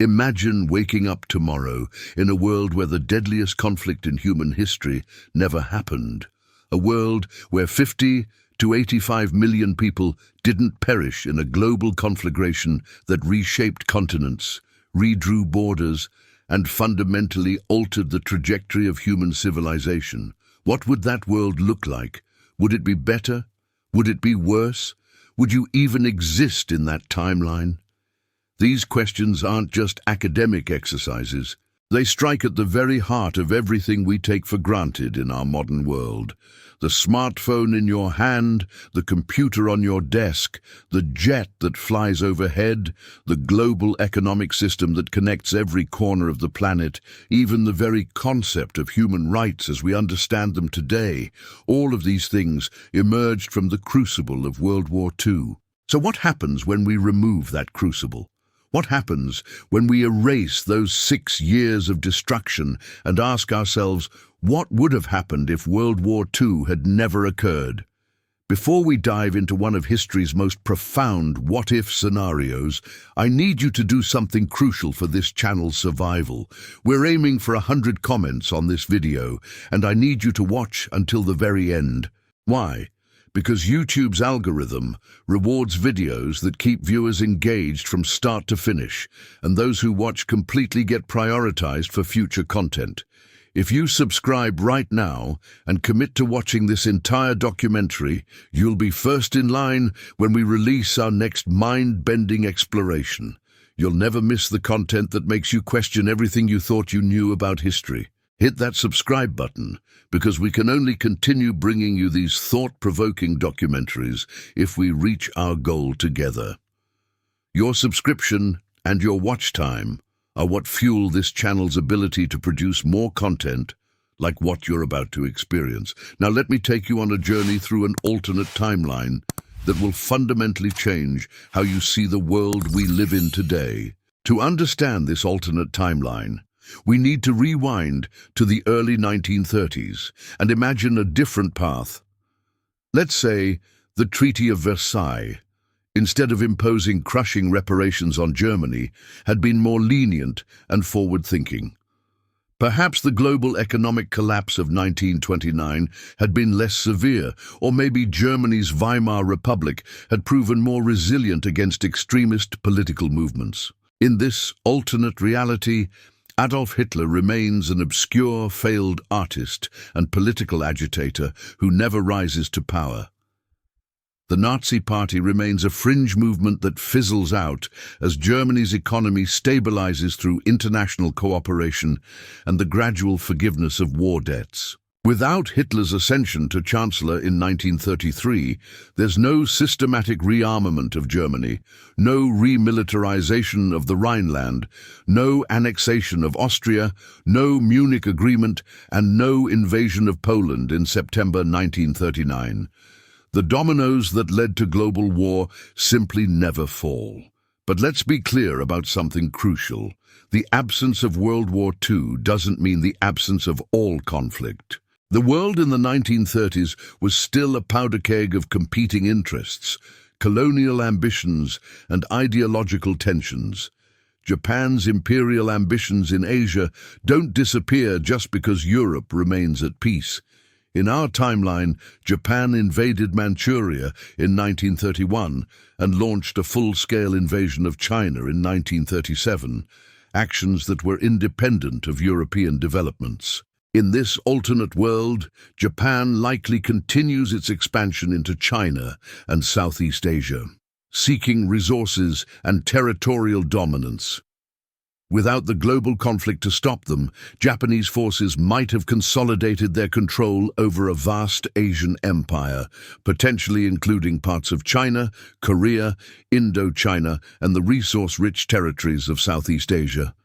Imagine waking up tomorrow in a world where the deadliest conflict in human history never happened. A world where 50 to 85 million people didn't perish in a global conflagration that reshaped continents, redrew borders, and fundamentally altered the trajectory of human civilization. What would that world look like? Would it be better? Would it be worse? Would you even exist in that timeline? These questions aren't just academic exercises. They strike at the very heart of everything we take for granted in our modern world. The smartphone in your hand, the computer on your desk, the jet that flies overhead, the global economic system that connects every corner of the planet, even the very concept of human rights as we understand them today, all of these things emerged from the crucible of World War II. So what happens when we remove that crucible? What happens when we erase those 6 years of destruction and ask ourselves, what would have happened if World War II had never occurred? Before we dive into one of history's most profound what-if scenarios, I need you to do something crucial for this channel's survival. We're aiming for 100 comments on this video, and I need you to watch until the very end. Why? Because YouTube's algorithm rewards videos that keep viewers engaged from start to finish, and those who watch completely get prioritized for future content. If you subscribe right now and commit to watching this entire documentary, you'll be first in line when we release our next mind-bending exploration. You'll never miss the content that makes you question everything you thought you knew about history. Hit that subscribe button, because we can only continue bringing you these thought-provoking documentaries if we reach our goal together. Your subscription and your watch time are what fuel this channel's ability to produce more content like what you're about to experience. Now let me take you on a journey through an alternate timeline that will fundamentally change how you see the world we live in today. To understand this alternate timeline, we need to rewind to the early 1930s and imagine a different path. Let's say the Treaty of Versailles, instead of imposing crushing reparations on Germany, had been more lenient and forward-thinking. Perhaps the global economic collapse of 1929 had been less severe, or maybe Germany's Weimar Republic had proven more resilient against extremist political movements. In this alternate reality, Adolf Hitler remains an obscure, failed artist and political agitator who never rises to power. The Nazi Party remains a fringe movement that fizzles out as Germany's economy stabilizes through international cooperation and the gradual forgiveness of war debts. Without Hitler's ascension to Chancellor in 1933, there's no systematic rearmament of Germany, no remilitarization of the Rhineland, no annexation of Austria, no Munich Agreement, and no invasion of Poland in September 1939. The dominoes that led to global war simply never fall. But let's be clear about something crucial. The absence of World War II doesn't mean the absence of all conflict. The world in the 1930s was still a powder keg of competing interests, colonial ambitions, and ideological tensions. Japan's imperial ambitions in Asia don't disappear just because Europe remains at peace. In our timeline, Japan invaded Manchuria in 1931 and launched a full-scale invasion of China in 1937, actions that were independent of European developments. In this alternate world, Japan likely continues its expansion into China and Southeast Asia, seeking resources and territorial dominance. Without the global conflict to stop them, Japanese forces might have consolidated their control over a vast Asian empire, potentially including parts of China, Korea, Indochina, and the resource-rich territories of Southeast Asia.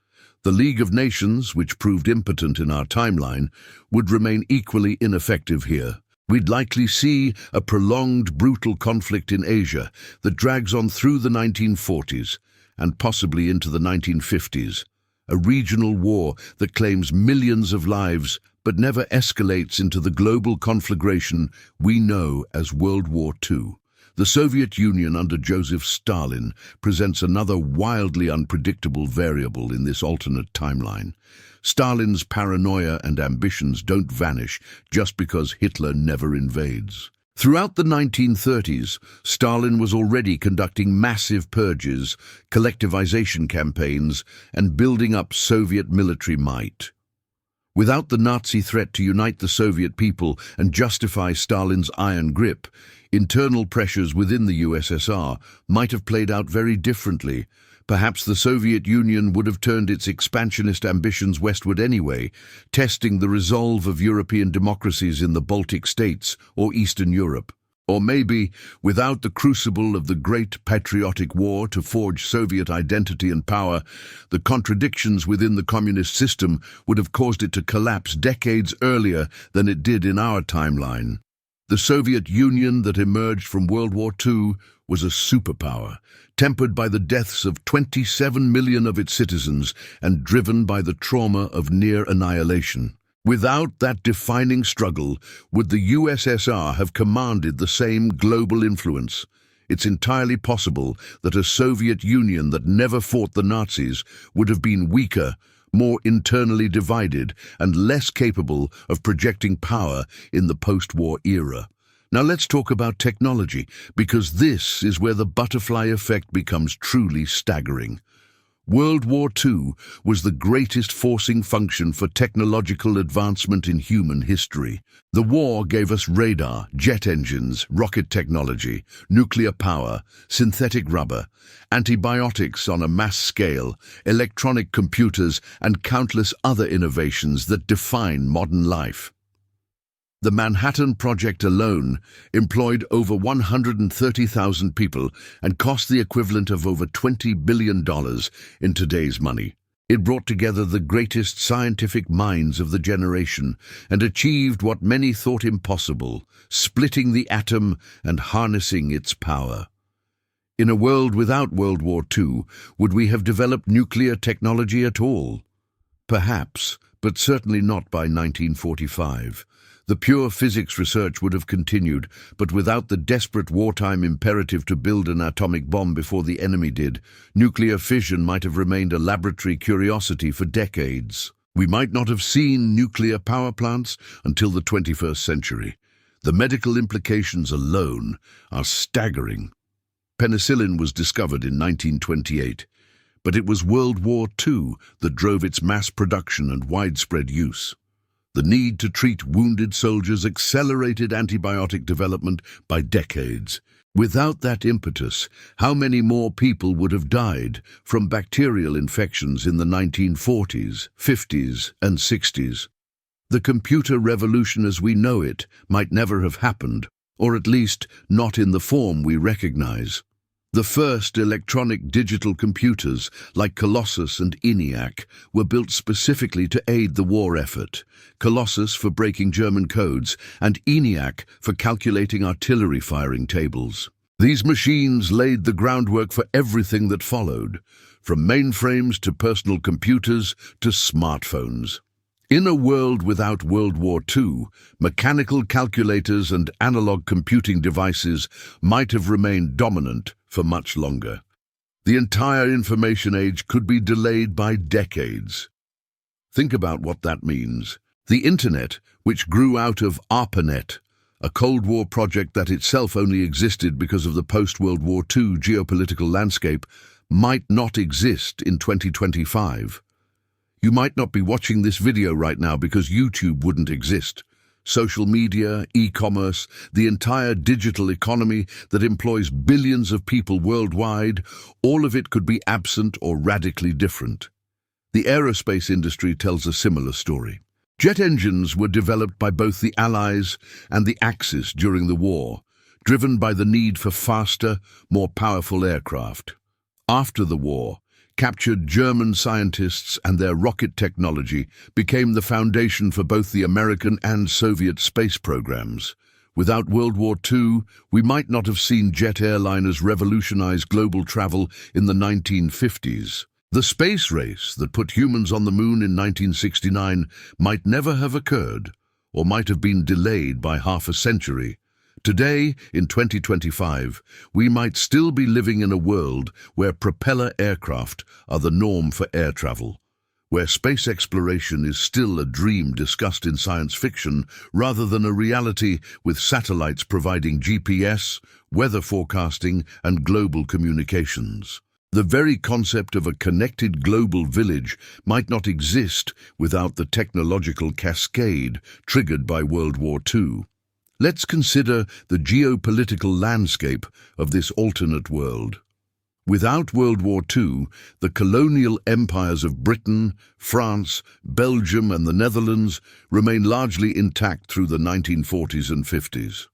The League of Nations, which proved impotent in our timeline, would remain equally ineffective here. We'd likely see a prolonged, brutal conflict in Asia that drags on through the 1940s and possibly into the 1950s, a regional war that claims millions of lives but never escalates into the global conflagration we know as World War II. The Soviet Union under Joseph Stalin presents another wildly unpredictable variable in this alternate timeline. Stalin's paranoia and ambitions don't vanish just because Hitler never invades. Throughout the 1930s, Stalin was already conducting massive purges, collectivization campaigns, and building up Soviet military might. Without the Nazi threat to unite the Soviet people and justify Stalin's iron grip, internal pressures within the USSR might have played out very differently. Perhaps the Soviet Union would have turned its expansionist ambitions westward anyway, testing the resolve of European democracies in the Baltic states or Eastern Europe. Or maybe, without the crucible of the Great Patriotic War to forge Soviet identity and power, the contradictions within the communist system would have caused it to collapse decades earlier than it did in our timeline. The Soviet Union that emerged from World War II was a superpower, tempered by the deaths of 27 million of its citizens and driven by the trauma of near annihilation. Without that defining struggle, would the USSR have commanded the same global influence? It's entirely possible that a Soviet Union that never fought the Nazis would have been weaker, more internally divided, and less capable of projecting power in the post-war era. Now let's talk about technology, because this is where the butterfly effect becomes truly staggering. World War II was the greatest forcing function for technological advancement in human history. The war gave us radar, jet engines, rocket technology, nuclear power, synthetic rubber, antibiotics on a mass scale, electronic computers, and countless other innovations that define modern life. The Manhattan Project alone employed over 130,000 people and cost the equivalent of over $20 billion in today's money. It brought together the greatest scientific minds of the generation and achieved what many thought impossible, splitting the atom and harnessing its power. In a world without World War II, would we have developed nuclear technology at all? Perhaps, but certainly not by 1945. The pure physics research would have continued, but without the desperate wartime imperative to build an atomic bomb before the enemy did, nuclear fission might have remained a laboratory curiosity for decades. We might not have seen nuclear power plants until the 21st century. The medical implications alone are staggering. Penicillin was discovered in 1928, but it was World War II that drove its mass production and widespread use. The need to treat wounded soldiers accelerated antibiotic development by decades. Without that impetus, how many more people would have died from bacterial infections in the 1940s, 50s, and 60s? The computer revolution as we know it might never have happened, or at least not in the form we recognize. The first electronic digital computers, like Colossus and ENIAC, were built specifically to aid the war effort. Colossus for breaking German codes, and ENIAC for calculating artillery firing tables. These machines laid the groundwork for everything that followed, from mainframes to personal computers to smartphones. In a world without World War II, mechanical calculators and analog computing devices might have remained dominant for much longer. The entire information age could be delayed by decades. Think about what that means. The Internet, which grew out of ARPANET, a Cold War project that itself only existed because of the post-World War II geopolitical landscape, might not exist in 2025. You might not be watching this video right now because YouTube wouldn't exist. Social media, e-commerce, the entire digital economy that employs billions of people worldwide, all of it could be absent or radically different. The aerospace industry tells a similar story. Jet engines were developed by both the Allies and the Axis during the war, driven by the need for faster, more powerful aircraft. After the war, captured German scientists and their rocket technology became the foundation for both the American and Soviet space programs. Without World War II, we might not have seen jet airliners revolutionize global travel in the 1950s. The space race that put humans on the moon in 1969 might never have occurred, or might have been delayed by half a century. Today, in 2025, we might still be living in a world where propeller aircraft are the norm for air travel, where space exploration is still a dream discussed in science fiction rather than a reality, with satellites providing GPS, weather forecasting, and global communications. The very concept of a connected global village might not exist without the technological cascade triggered by World War II. Let's consider the geopolitical landscape of this alternate world. Without World War II, the colonial empires of Britain, France, Belgium, and the Netherlands remain largely intact through the 1940s and 50s.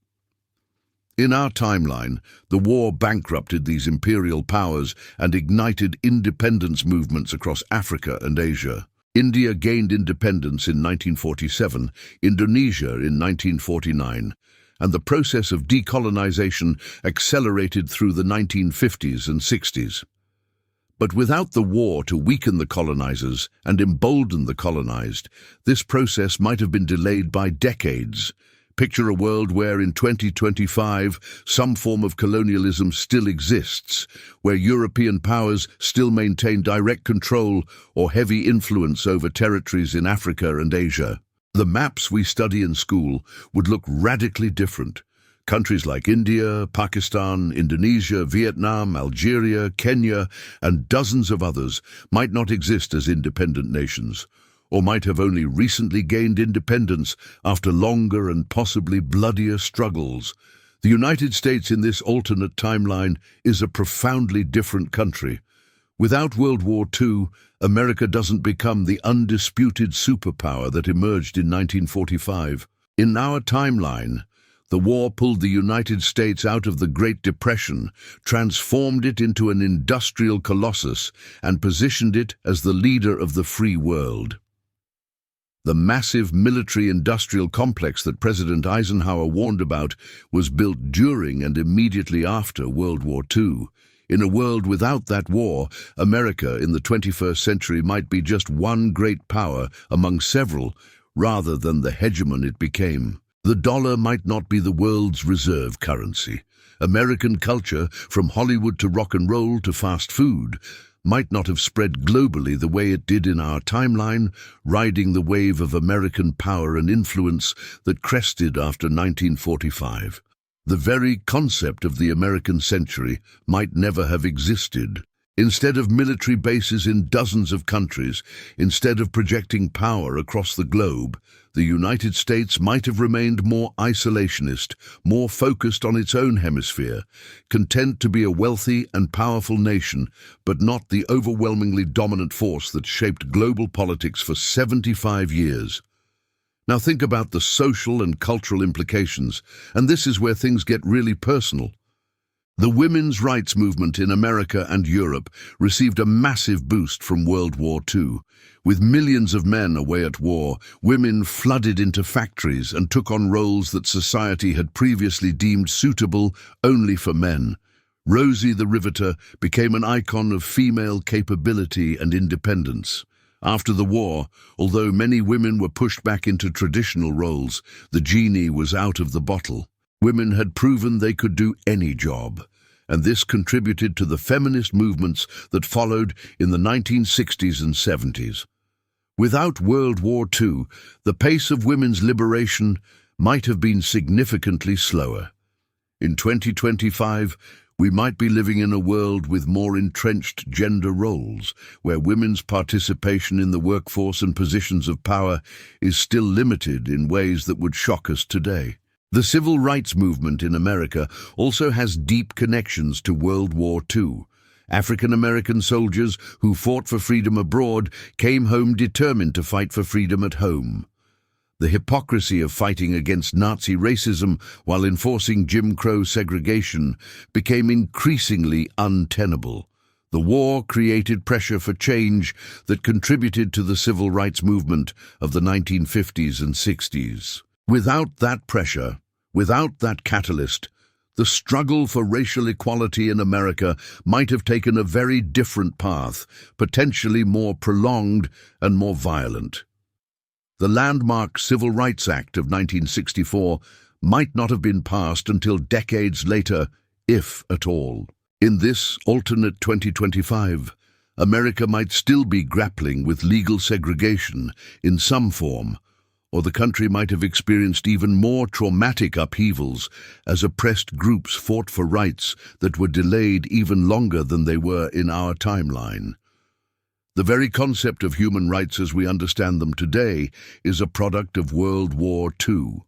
In our timeline, the war bankrupted these imperial powers and ignited independence movements across Africa and Asia. India gained independence in 1947, Indonesia in 1949, and the process of decolonization accelerated through the 1950s and 60s. But without the war to weaken the colonizers and embolden the colonized, this process might have been delayed by decades. Picture a world where in 2025 some form of colonialism still exists, where European powers still maintain direct control or heavy influence over territories in Africa and Asia. The maps we study in school would look radically different. Countries like India, Pakistan, Indonesia, Vietnam, Algeria, Kenya, and dozens of others might not exist as independent nations, or might have only recently gained independence after longer and possibly bloodier struggles. The United States in this alternate timeline is a profoundly different country. Without World War II, America doesn't become the undisputed superpower that emerged in 1945. In our timeline, the war pulled the United States out of the Great Depression, transformed it into an industrial colossus, and positioned it as the leader of the free world. The massive military-industrial complex that President Eisenhower warned about was built during and immediately after World War II. In a world without that war, America in the 21st century might be just one great power among several, rather than the hegemon it became. The dollar might not be the world's reserve currency. American culture, from Hollywood to rock and roll to fast food, might not have spread globally the way it did in our timeline, riding the wave of American power and influence that crested after 1945. The very concept of the American century might never have existed. Instead of military bases in dozens of countries, instead of projecting power across the globe, the United States might have remained more isolationist, more focused on its own hemisphere, content to be a wealthy and powerful nation, but not the overwhelmingly dominant force that shaped global politics for 75 years. Now think about the social and cultural implications, and this is where things get really personal. The women's rights movement in America and Europe received a massive boost from World War II. With millions of men away at war, women flooded into factories and took on roles that society had previously deemed suitable only for men. Rosie the Riveter became an icon of female capability and independence. After the war, although many women were pushed back into traditional roles, the genie was out of the bottle. Women had proven they could do any job, and this contributed to the feminist movements that followed in the 1960s and 70s. Without World War II, the pace of women's liberation might have been significantly slower. In 2025, we might be living in a world with more entrenched gender roles, where women's participation in the workforce and positions of power is still limited in ways that would shock us today. The civil rights movement in America also has deep connections to World War II. African-American soldiers who fought for freedom abroad came home determined to fight for freedom at home. The hypocrisy of fighting against Nazi racism while enforcing Jim Crow segregation became increasingly untenable. The war created pressure for change that contributed to the civil rights movement of the 1950s and 60s. Without that pressure, without that catalyst, the struggle for racial equality in America might have taken a very different path, potentially more prolonged and more violent. The landmark Civil Rights Act of 1964 might not have been passed until decades later, if at all. In this alternate 2025, America might still be grappling with legal segregation in some form, or the country might have experienced even more traumatic upheavals as oppressed groups fought for rights that were delayed even longer than they were in our timeline. The very concept of human rights as we understand them today is a product of World War II.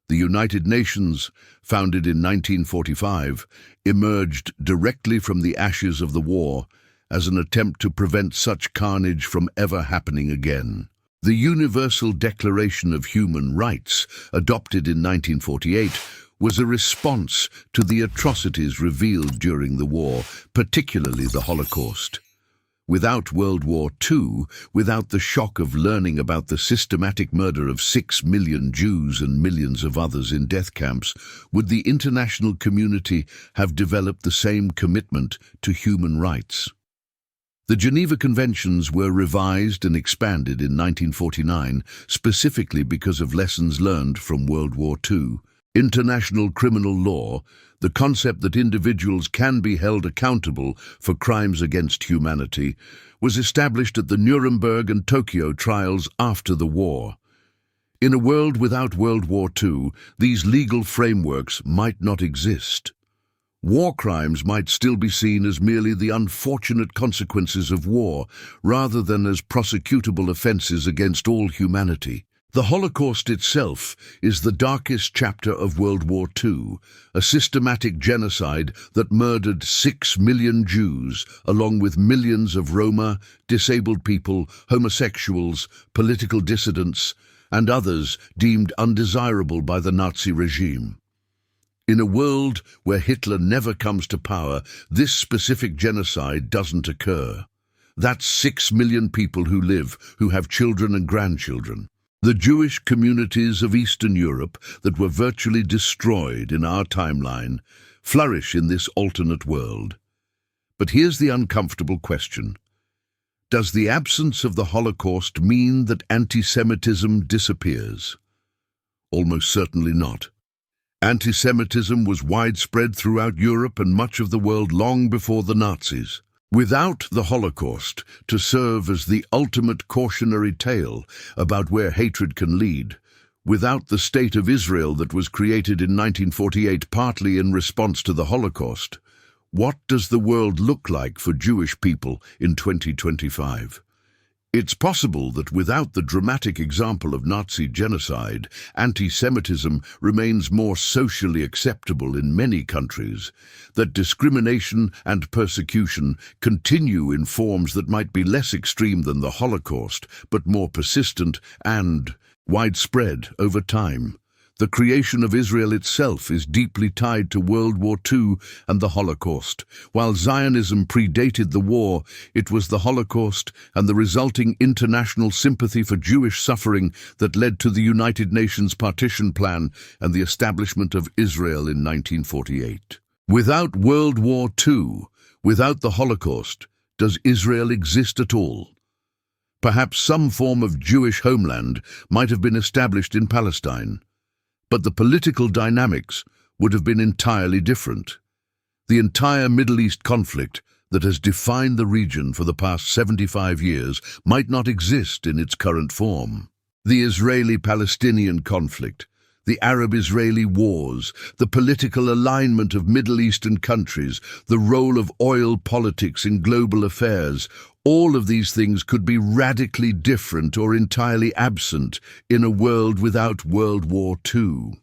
The United Nations, founded in 1945, emerged directly from the ashes of the war as an attempt to prevent such carnage from ever happening again. The Universal Declaration of Human Rights, adopted in 1948, was a response to the atrocities revealed during the war, particularly the Holocaust. Without World War II, without the shock of learning about the systematic murder of 6 million Jews and millions of others in death camps, would the international community have developed the same commitment to human rights? The Geneva Conventions were revised and expanded in 1949 specifically because of lessons learned from World War II. International criminal law, the concept that individuals can be held accountable for crimes against humanity, was established at the Nuremberg and Tokyo trials after the war. In a world without World War II, these legal frameworks might not exist. War crimes might still be seen as merely the unfortunate consequences of war, rather than as prosecutable offenses against all humanity. The Holocaust itself is the darkest chapter of World War II, a systematic genocide that murdered 6 million Jews, along with millions of Roma, disabled people, homosexuals, political dissidents, and others deemed undesirable by the Nazi regime. In a world where Hitler never comes to power, this specific genocide doesn't occur. That's 6 million people who have children and grandchildren. The Jewish communities of Eastern Europe that were virtually destroyed in our timeline flourish in this alternate world. But here's the uncomfortable question. Does the absence of the Holocaust mean that anti-Semitism disappears? Almost certainly not. Anti-Semitism was widespread throughout Europe and much of the world long before the Nazis. Without the Holocaust to serve as the ultimate cautionary tale about where hatred can lead, without the State of Israel that was created in 1948 partly in response to the Holocaust, what does the world look like for Jewish people in 2025? It's possible that without the dramatic example of Nazi genocide, anti-Semitism remains more socially acceptable in many countries, that discrimination and persecution continue in forms that might be less extreme than the Holocaust, but more persistent and widespread over time. The creation of Israel itself is deeply tied to World War II and the Holocaust. While Zionism predated the war, it was the Holocaust and the resulting international sympathy for Jewish suffering that led to the United Nations Partition Plan and the establishment of Israel in 1948. Without World War II, without the Holocaust, does Israel exist at all? Perhaps some form of Jewish homeland might have been established in Palestine. But the political dynamics would have been entirely different. The entire Middle East conflict that has defined the region for the past 75 years might not exist in its current form. The Israeli-Palestinian conflict, the Arab-Israeli wars, the political alignment of Middle Eastern countries, the role of oil politics in global affairs, all of these things could be radically different or entirely absent in a world without World War II.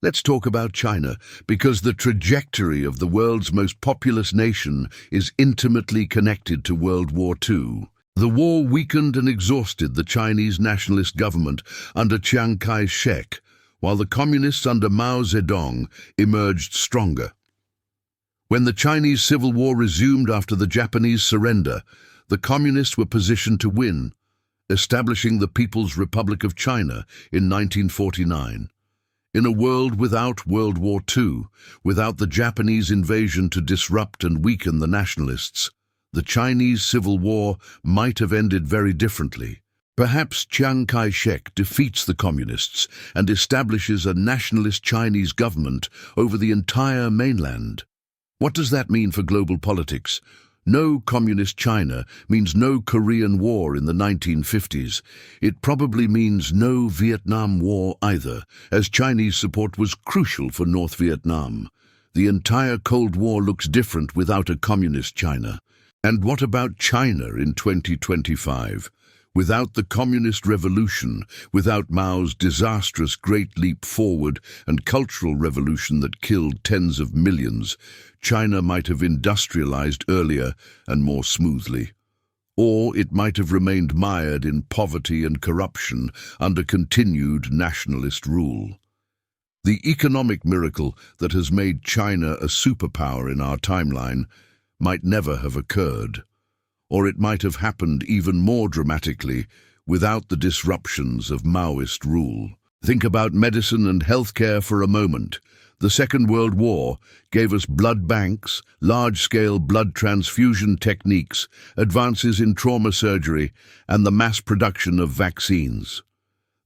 Let's talk about China, because the trajectory of the world's most populous nation is intimately connected to World War II. The war weakened and exhausted the Chinese nationalist government under Chiang Kai-shek, while the communists under Mao Zedong emerged stronger. When the Chinese Civil War resumed after the Japanese surrender, the communists were positioned to win, establishing the People's Republic of China in 1949. In a world without World War II, without the Japanese invasion to disrupt and weaken the nationalists, the Chinese Civil War might have ended very differently. Perhaps Chiang Kai-shek defeats the communists and establishes a nationalist Chinese government over the entire mainland. What does that mean for global politics? No communist China means no Korean War in the 1950s. It probably means no Vietnam War either, as Chinese support was crucial for North Vietnam. The entire Cold War looks different without a communist China. And what about China in 2025? Without the Communist Revolution, without Mao's disastrous Great Leap Forward and Cultural Revolution that killed tens of millions, China might have industrialized earlier and more smoothly. Or it might have remained mired in poverty and corruption under continued nationalist rule. The economic miracle that has made China a superpower in our timeline might never have occurred. Or it might have happened even more dramatically without the disruptions of Maoist rule. Think about medicine and healthcare for a moment. The Second World War gave us blood banks, large-scale blood transfusion techniques, advances in trauma surgery, and the mass production of vaccines.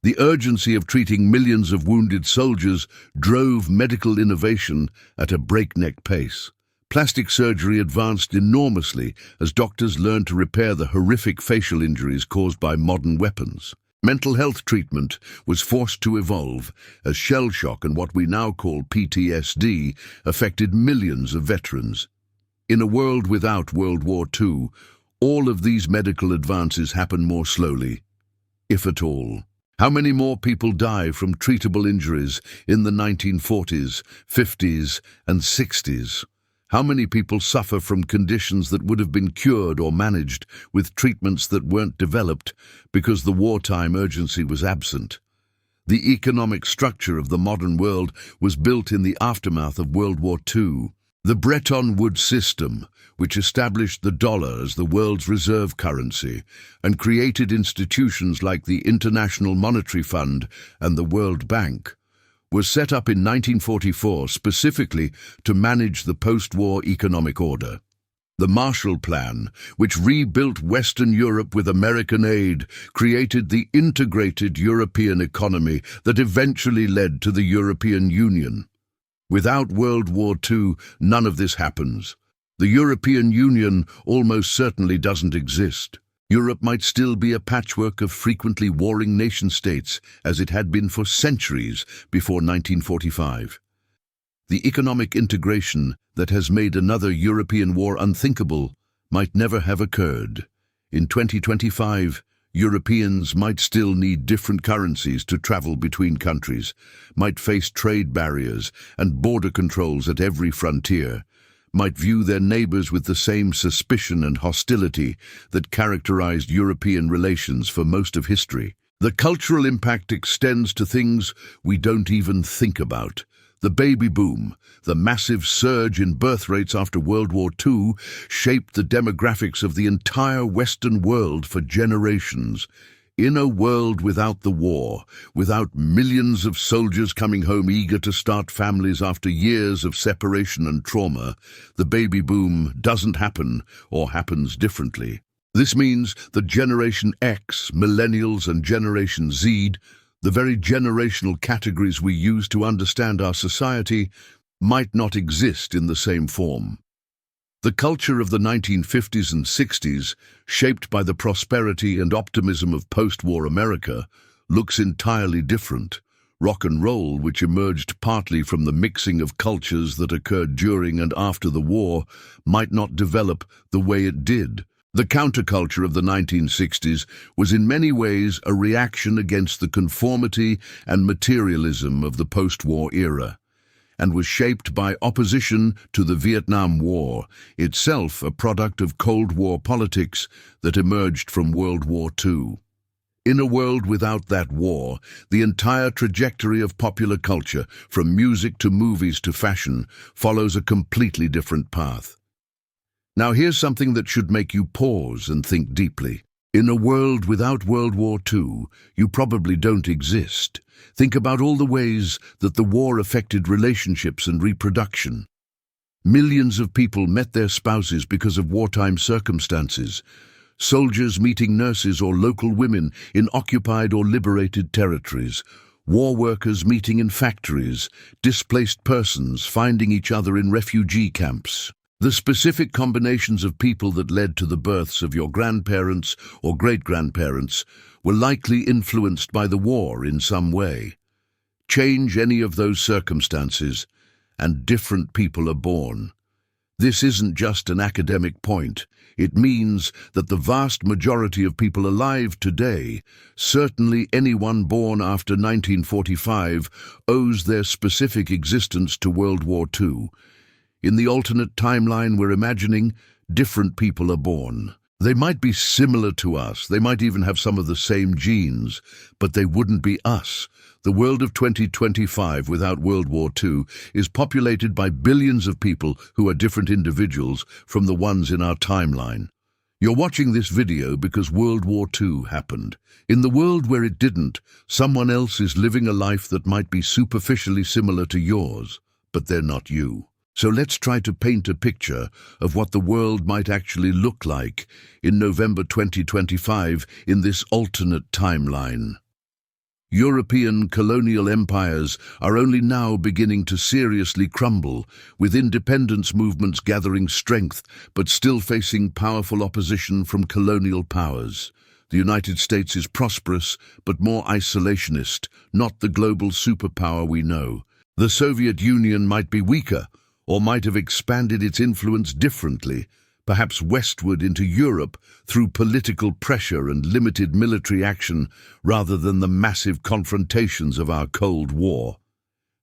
The urgency of treating millions of wounded soldiers drove medical innovation at a breakneck pace. Plastic surgery advanced enormously as doctors learned to repair the horrific facial injuries caused by modern weapons. Mental health treatment was forced to evolve as shell shock and what we now call PTSD affected millions of veterans. In a world without World War II, all of these medical advances happen more slowly, if at all. How many more people die from treatable injuries in the 1940s, 50s, and 60s? How many people suffer from conditions that would have been cured or managed with treatments that weren't developed because the wartime urgency was absent? The economic structure of the modern world was built in the aftermath of World War II. The Bretton Woods system, which established the dollar as the world's reserve currency and created institutions like the International Monetary Fund and the World Bank, was set up in 1944 specifically to manage the post-war economic order. The Marshall Plan, which rebuilt Western Europe with American aid, created the integrated European economy that eventually led to the European Union. Without World War II, none of this happens. The European Union almost certainly doesn't exist. Europe might still be a patchwork of frequently warring nation-states, as it had been for centuries before 1945. The economic integration that has made another European war unthinkable might never have occurred. In 2025, Europeans might still need different currencies to travel between countries, might face trade barriers and border controls at every frontier, might view their neighbors with the same suspicion and hostility that characterized European relations for most of history. The cultural impact extends to things we don't even think about. The baby boom, the massive surge in birth rates after World War II, shaped the demographics of the entire Western world for generations. In a world without the war, without millions of soldiers coming home eager to start families after years of separation and trauma, the baby boom doesn't happen or happens differently. This means that Generation X, Millennials, and Generation Z, the very generational categories we use to understand our society, might not exist in the same form. The culture of the 1950s and 60s, shaped by the prosperity and optimism of post-war America, looks entirely different. Rock and roll, which emerged partly from the mixing of cultures that occurred during and after the war, might not develop the way it did. The counterculture of the 1960s was in many ways a reaction against the conformity and materialism of the post-war era, and was shaped by opposition to the Vietnam War, itself a product of Cold War politics that emerged from World War II. In a world without that war, the entire trajectory of popular culture, from music to movies to fashion, follows a completely different path. Now here's something that should make you pause and think deeply. In a world without World War II, you probably don't exist. Think about all the ways that the war affected relationships and reproduction. Millions of people met their spouses because of wartime circumstances. Soldiers meeting nurses or local women in occupied or liberated territories. War workers meeting in factories. Displaced persons finding each other in refugee camps. The specific combinations of people that led to the births of your grandparents or great-grandparents were likely influenced by the war in some way. Change any of those circumstances, and different people are born. This isn't just an academic point. It means that the vast majority of people alive today, certainly anyone born after 1945, owes their specific existence to World War II. In the alternate timeline we're imagining, different people are born. They might be similar to us, they might even have some of the same genes, but they wouldn't be us. The world of 2025 without World War II is populated by billions of people who are different individuals from the ones in our timeline. You're watching this video because World War II happened. In the world where it didn't, someone else is living a life that might be superficially similar to yours, but they're not you. So let's try to paint a picture of what the world might actually look like in November 2025 in this alternate timeline. European colonial empires are only now beginning to seriously crumble, with independence movements gathering strength but still facing powerful opposition from colonial powers. The United States is prosperous but more isolationist, not the global superpower we know. The Soviet Union might be weaker, or might have expanded its influence differently, perhaps westward into Europe through political pressure and limited military action rather than the massive confrontations of our Cold War.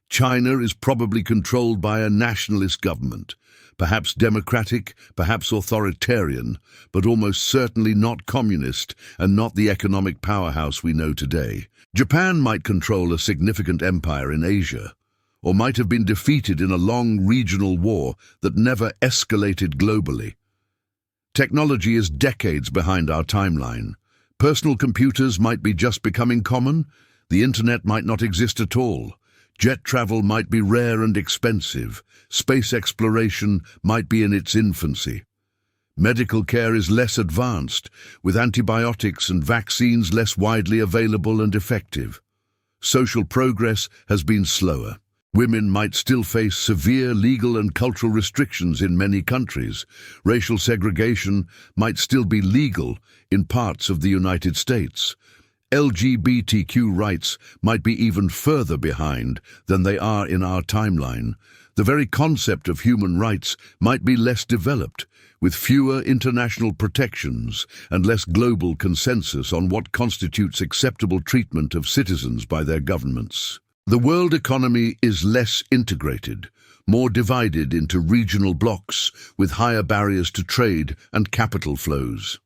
China is probably controlled by a nationalist government, perhaps democratic, perhaps authoritarian, but almost certainly not communist and not the economic powerhouse we know today. Japan might control a significant empire in Asia, or might have been defeated in a long regional war that never escalated globally. Technology is decades behind our timeline. Personal computers might be just becoming common. The internet might not exist at all. Jet travel might be rare and expensive. Space exploration might be in its infancy. Medical care is less advanced, with antibiotics and vaccines less widely available and effective. Social progress has been slower. Women might still face severe legal and cultural restrictions in many countries. Racial segregation might still be legal in parts of the United States. LGBTQ rights might be even further behind than they are in our timeline. The very concept of human rights might be less developed, with fewer international protections and less global consensus on what constitutes acceptable treatment of citizens by their governments. The world economy is less integrated, more divided into regional blocks with higher barriers to trade and capital flows.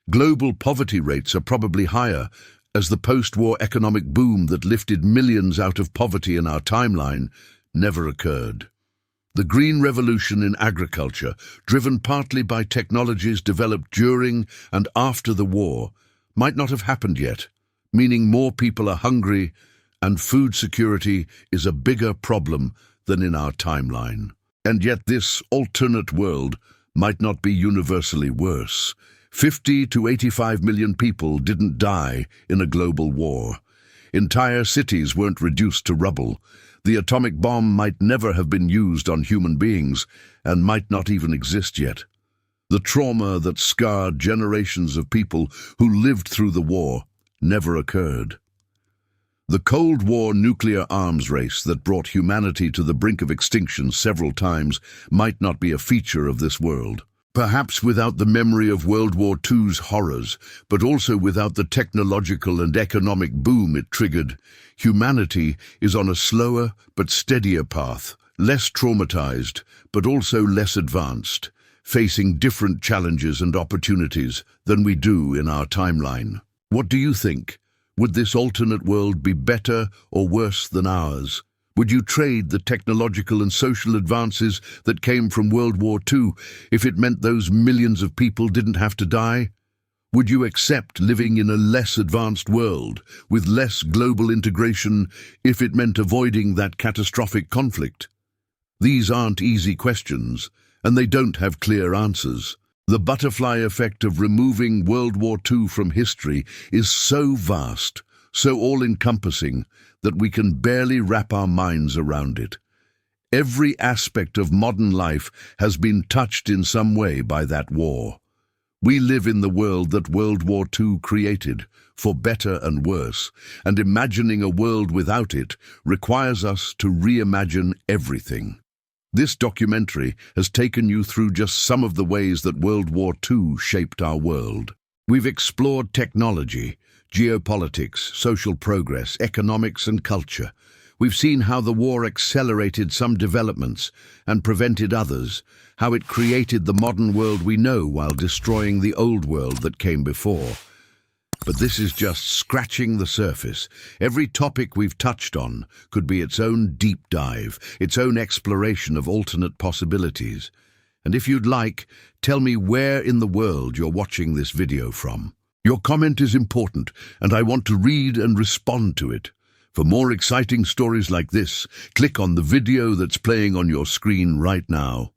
Global poverty rates are probably higher as the post-war economic boom that lifted millions out of poverty in our timeline never occurred. The Green Revolution in agriculture, driven partly by technologies developed during and after the war, might not have happened yet, meaning more people are hungry and food security is a bigger problem than in our timeline. And yet this alternate world might not be universally worse. 50 to 85 million people didn't die in a global war. Entire cities weren't reduced to rubble. The atomic bomb might never have been used on human beings and might not even exist yet. The trauma that scarred generations of people who lived through the war never occurred. The Cold War nuclear arms race that brought humanity to the brink of extinction several times might not be a feature of this world. Perhaps without the memory of World War II's horrors, but also without the technological and economic boom it triggered, humanity is on a slower but steadier path, less traumatized, but also less advanced, facing different challenges and opportunities than we do in our timeline. What do you think? Would this alternate world be better or worse than ours? Would you trade the technological and social advances that came from World War II if it meant those millions of people didn't have to die? Would you accept living in a less advanced world with less global integration if it meant avoiding that catastrophic conflict? These aren't easy questions, and they don't have clear answers. The butterfly effect of removing World War II from history is so vast, so all-encompassing, that we can barely wrap our minds around it. Every aspect of modern life has been touched in some way by that war. We live in the world that World War II created, for better and worse, and imagining a world without it requires us to reimagine everything. This documentary has taken you through just some of the ways that World War II shaped our world. We've explored technology, geopolitics, social progress, economics and culture. We've seen how the war accelerated some developments and prevented others, how it created the modern world we know while destroying the old world that came before. But this is just scratching the surface. Every topic we've touched on could be its own deep dive, its own exploration of alternate possibilities. And if you'd like, tell me where in the world you're watching this video from. Your comment is important, and I want to read and respond to it. For more exciting stories like this, click on the video that's playing on your screen right now.